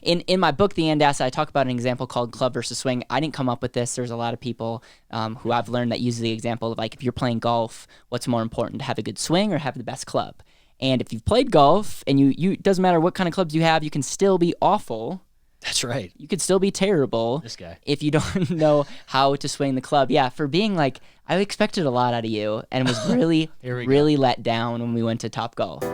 in my book, The And Asset, I talk about an example called club versus swing. I didn't come up with this. There's a lot of people who I've learned that use the example of like, if you're playing golf, what's more important, to have a good swing or have the best club? And if you've played golf and you it doesn't matter what kind of clubs you have, you can still be awful. That's right. You could still be terrible. This guy. If you don't know how to swing the club. Yeah, for being like, I expected a lot out of you and was really, really let down when we went to Top Golf.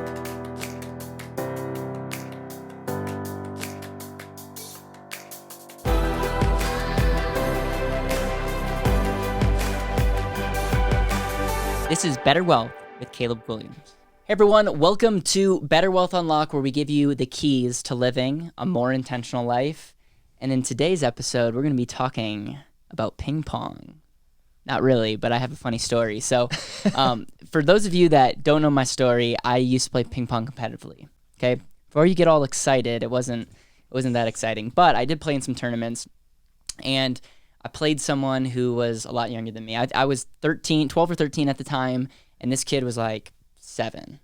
This is BetterWealth with Caleb Williams. Hey everyone, welcome to BetterWealth Unlock, where we give you the keys to living a more intentional life. And in today's episode, we're going to be talking about ping pong. Not really, but I have a funny story. So for those of you that don't know my story, I used to play ping pong competitively. Okay, before you get all excited, it wasn't that exciting, but I did play in some tournaments, and I played someone who was a lot younger than me. I was 12 or 13 at the time, and this kid was like 7.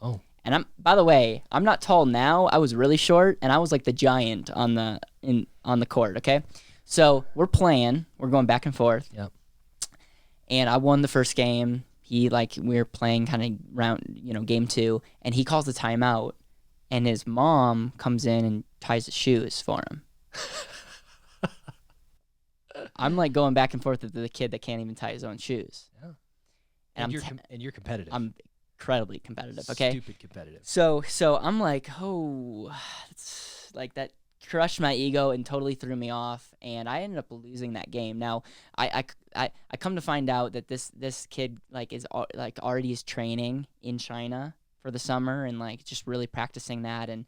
Oh. And by the way, I'm not tall now. I was really short, and I was like the giant on the court, okay? So we're playing. We're going back and forth. Yep. And I won the first game. We were playing kind of round, game 2, and he calls the timeout, and his mom comes in and ties his shoes for him. I'm like going back and forth with the kid that can't even tie his own shoes. Yeah. And you're competitive. I'm incredibly competitive. Okay. Stupid competitive. So I'm like, oh, it's like that crushed my ego and totally threw me off, and I ended up losing that game. Now I come to find out that this kid is already is training in China for the summer and just really practicing that. And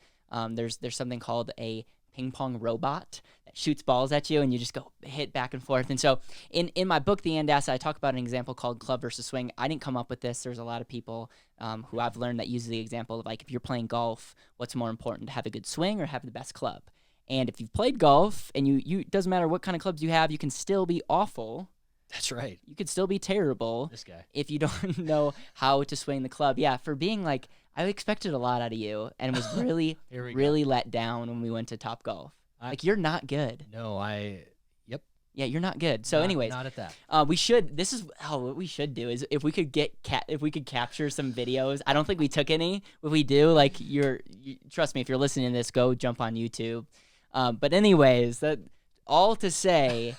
there's something called a ping pong robot that shoots balls at you, and you just go hit back and forth. And so in my book, The And Asset, I talk about an example called club versus swing. I didn't come up with this. There's a lot of people who I've learned that use the example of like, if you're playing golf, what's more important, to have a good swing or have the best club? And if you've played golf and you it doesn't matter what kind of clubs you have, you can still be awful. That's right. You could still be terrible. This guy. If you don't know how to swing the club. Yeah, for being like, I expected a lot out of you and was really, really let down when we went to Top Golf. You're not good. No, yep. Yeah, you're not good. So anyways. Not at that. What we should do is if we could capture some videos. I don't think we took any. If we do, trust me, if you're listening to this, go jump on YouTube. But anyways, that all to say,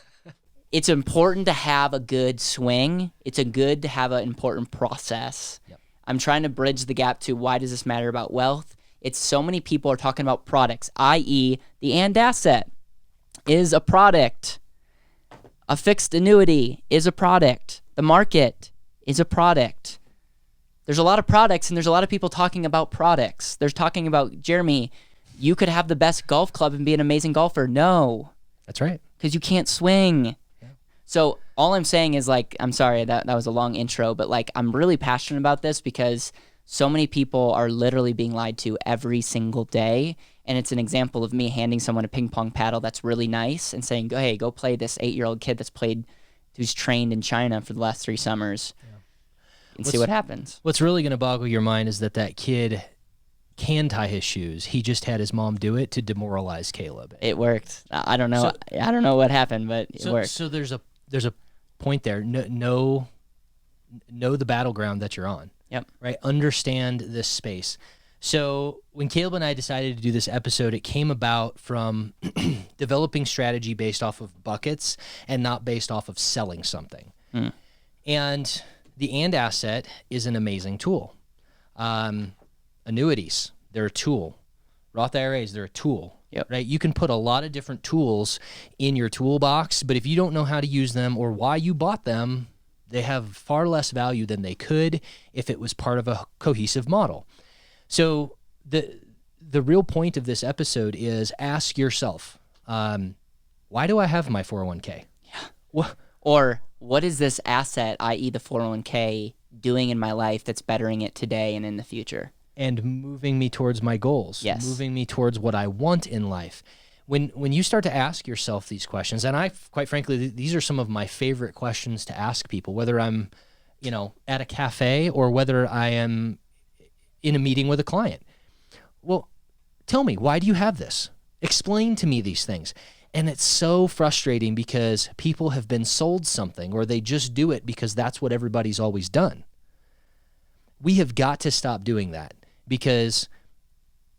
it's important to have a good swing. It's good to have an important process. Yep. I'm trying to bridge the gap to why does this matter about wealth? It's so many people are talking about products, i.e. the And Asset is a product. A fixed annuity is a product. The market is a product. There's a lot of products, and there's a lot of people talking about products. They're talking about, Jereme, you could have the best golf club and be an amazing golfer. No. That's right. Because you can't swing. Yeah. So all I'm saying is I'm sorry, that was a long intro, but I'm really passionate about this because so many people are literally being lied to every single day. And it's an example of me handing someone a ping pong paddle that's really nice and saying, hey, go play this 8-year-old kid who's trained in China for the last 3 summers and see what happens. What's really going to boggle your mind is that kid can tie his shoes. He just had his mom do it to demoralize Caleb. It worked. I don't know. I don't know what happened, but it worked. So there's a point there. Know the battleground that you're on. Yep. Right. Understand this space. So when Caleb and I decided to do this episode, it came about from developing strategy based off of buckets and not based off of selling something. Mm. And the And Asset is an amazing tool. Annuities, they're a tool. Roth IRAs, they're a tool. Yep. Right? You can put a lot of different tools in your toolbox, but if you don't know how to use them or why you bought them, they have far less value than they could if it was part of a cohesive model. So the real point of this episode is ask yourself, why do I have my 401k? Yeah. Or what is this asset, i.e. the 401k, doing in my life that's bettering it today and in the future? And moving me towards my goals. Yes. Moving me towards what I want in life. When you start to ask yourself these questions, and quite frankly, these are some of my favorite questions to ask people, whether I'm, at a cafe or whether I am in a meeting with a client. Well, tell me, why do you have this? Explain to me these things. And it's so frustrating because people have been sold something, or they just do it because that's what everybody's always done. We have got to stop doing that, because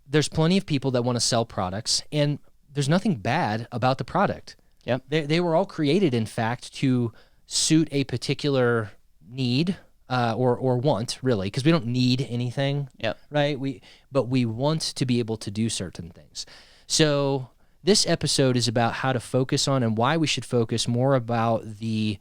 there's plenty of people that want to sell products, and there's nothing bad about the product. Yep. They were all created, in fact, to suit a particular need or want, really, because we don't need anything. Yep. Right? But we want to be able to do certain things. So this episode is about how to focus on, and why we should focus more about the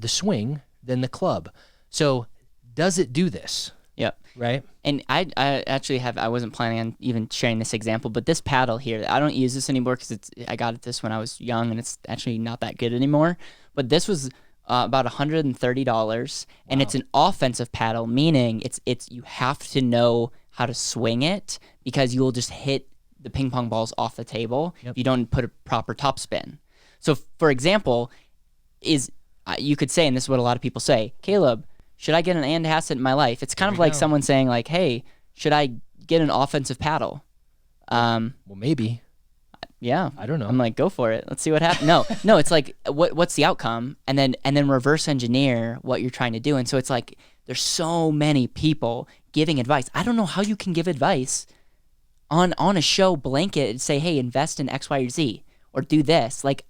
swing than the club. So does it do this? Yep. Right? And I actually I wasn't planning on even sharing this example, but this paddle here, I don't use this anymore because I got this when I was young, and it's actually not that good anymore. But this was about $130, and it's an offensive paddle, meaning it's you have to know how to swing it, because you will just hit the ping pong balls off the table if you don't put a proper topspin. So, for example, you could say, and this is what a lot of people say, Caleb, should I get an and asset in my life? It's kind of like someone saying, like, hey, should I get an offensive paddle? Well, maybe. Yeah. I don't know. I'm like, go for it. Let's see what happens. No, it's like, what's the outcome? And then reverse engineer what you're trying to do. And so it's like, there's so many people giving advice. I don't know how you can give advice on a show blanket and say, hey, invest in X, Y, or Z, or do this. Like,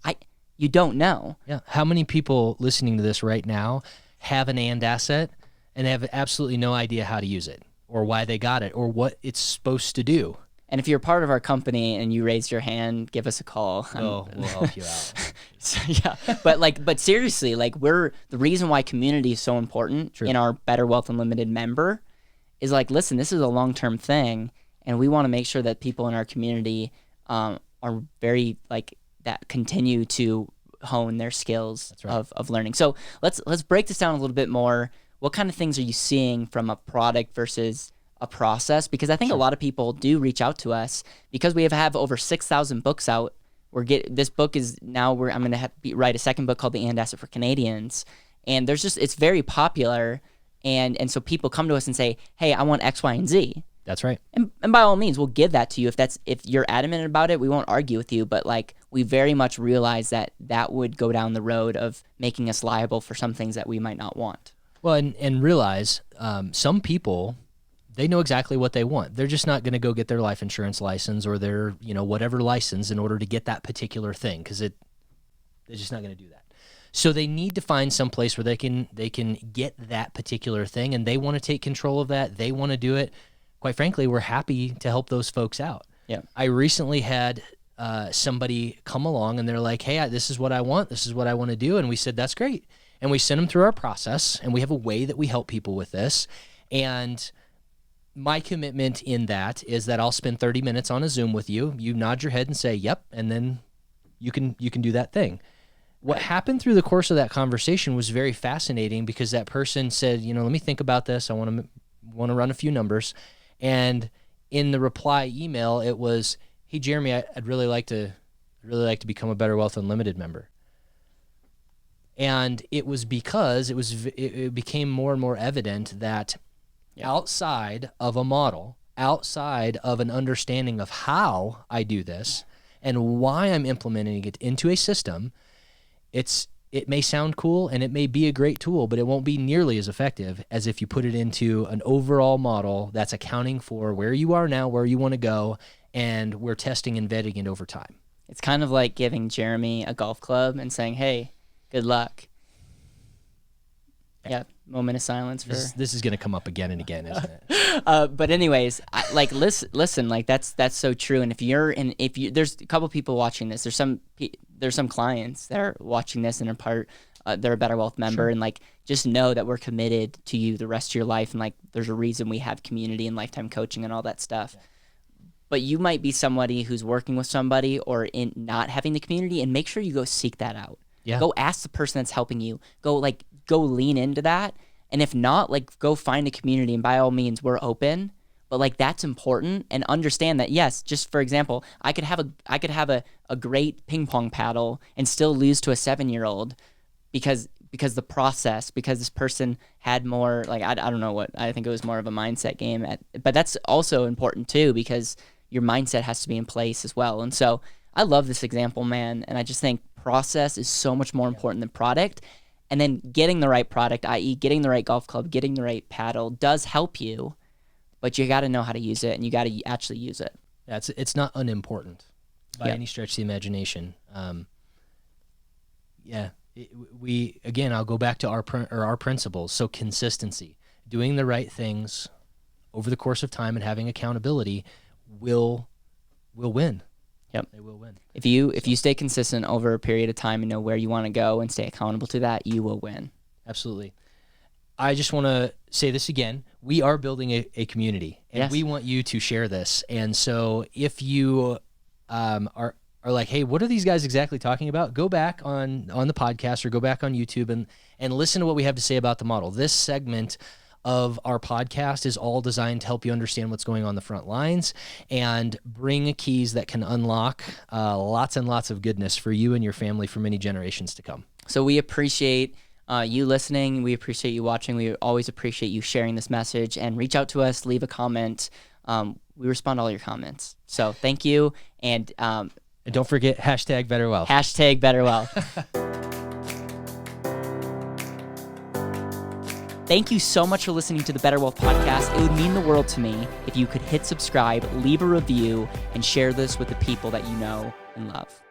you don't know. Yeah. How many people listening to this right now have an and asset and have absolutely no idea how to use it, or why they got it, or what it's supposed to do? And if you're part of our company and you raised your hand, give us a call. We'll help you out. So, yeah, but seriously, like, the reason why community is so important in our BetterWealth Unlimited member is, like, listen, this is a long-term thing, and we want to make sure that people in our community are very, like, that continue to hone their skills of learning. So let's break this down a little bit more. What kind of things are you seeing from a product versus a process? Because I think a lot of people do reach out to us because we have over 6,000 books out. This book is now I'm going to write a second book called The And Asset for Canadians, and it's very popular, and so people come to us and say, hey, I want X, Y, and Z. That's right. And by all means, we'll give that to you. If you're adamant about it, we won't argue with you. But, like, we very much realize that would go down the road of making us liable for some things that we might not want. Well, and realize some people, they know exactly what they want. They're just not going to go get their life insurance license or their whatever license in order to get that particular thing, because they're just not going to do that. So they need to find some place where they can get that particular thing, and they want to take control of that. They want to do it. Quite frankly, we're happy to help those folks out. Yeah. I recently had somebody come along, and they're like, hey, this is what I want. This is what I want to do. And we said, that's great. And we sent them through our process, and we have a way that we help people with this. And my commitment in that is that I'll spend 30 minutes on a Zoom with you. You nod your head and say, yep, and then you can do that thing. What happened through the course of that conversation was very fascinating, because that person said, let me think about this. I want to run a few numbers. And in the reply email, it was, hey, Jereme, I'd really like to become a BetterWealth Unlimited member. And it was because it became more and more evident that outside of a model, outside of an understanding of how I do this and why I'm implementing it into a system, it may sound cool and it may be a great tool, but it won't be nearly as effective as if you put it into an overall model that's accounting for where you are now, where you want to go, and we're testing and vetting it over time. It's kind of like giving Jereme a golf club and saying, hey, good luck. Yeah, moment of silence for... This is going to come up again and again, isn't it? But anyways, listen, like, that's so true. And there's a couple people watching this. There's some clients that are watching this and they're a BetterWealth member, and, like, just know that we're committed to you the rest of your life. And, like, there's a reason we have community and lifetime coaching and all that stuff. Yeah. But you might be somebody who's working with somebody or in not having the community, and make sure you go seek that out. Yeah. Go ask the person that's helping you. Go lean into that. And if not, like, go find a community, and by all means, we're open. But, like, that's important, and understand that, yes, just for example, I could have a great ping pong paddle and still lose to a 7-year-old because this person had more, like, I don't know what, I think it was more of a mindset game. But that's also important too, because your mindset has to be in place as well. And so I love this example, man. And I just think process is so much more important than product. And then getting the right product, i.e. getting the right golf club, getting the right paddle does help you, but you got to know how to use it and you got to actually use it. Yeah, it's not unimportant by any stretch of the imagination. I'll go back to our principles. So consistency, doing the right things over the course of time and having accountability will win. Yep. They will win. If you stay consistent over a period of time and know where you want to go and stay accountable to that, you will win. Absolutely. I just want to say this again. We are building a community, and we want you to share this. And so if you are like, hey, what are these guys exactly talking about? Go back on the podcast or go back on YouTube and listen to what we have to say about the model. This segment of our podcast is all designed to help you understand what's going on the front lines and bring keys that can unlock lots and lots of goodness for you and your family for many generations to come. So we appreciate you listening. We appreciate you watching. We always appreciate you sharing this message, and reach out to us, leave a comment. We respond to all your comments. So thank you. And don't forget #BetterWealth. #BetterWealth. Thank you so much for listening to the BetterWealth podcast. It would mean the world to me if you could hit subscribe, leave a review, and share this with the people that you know and love.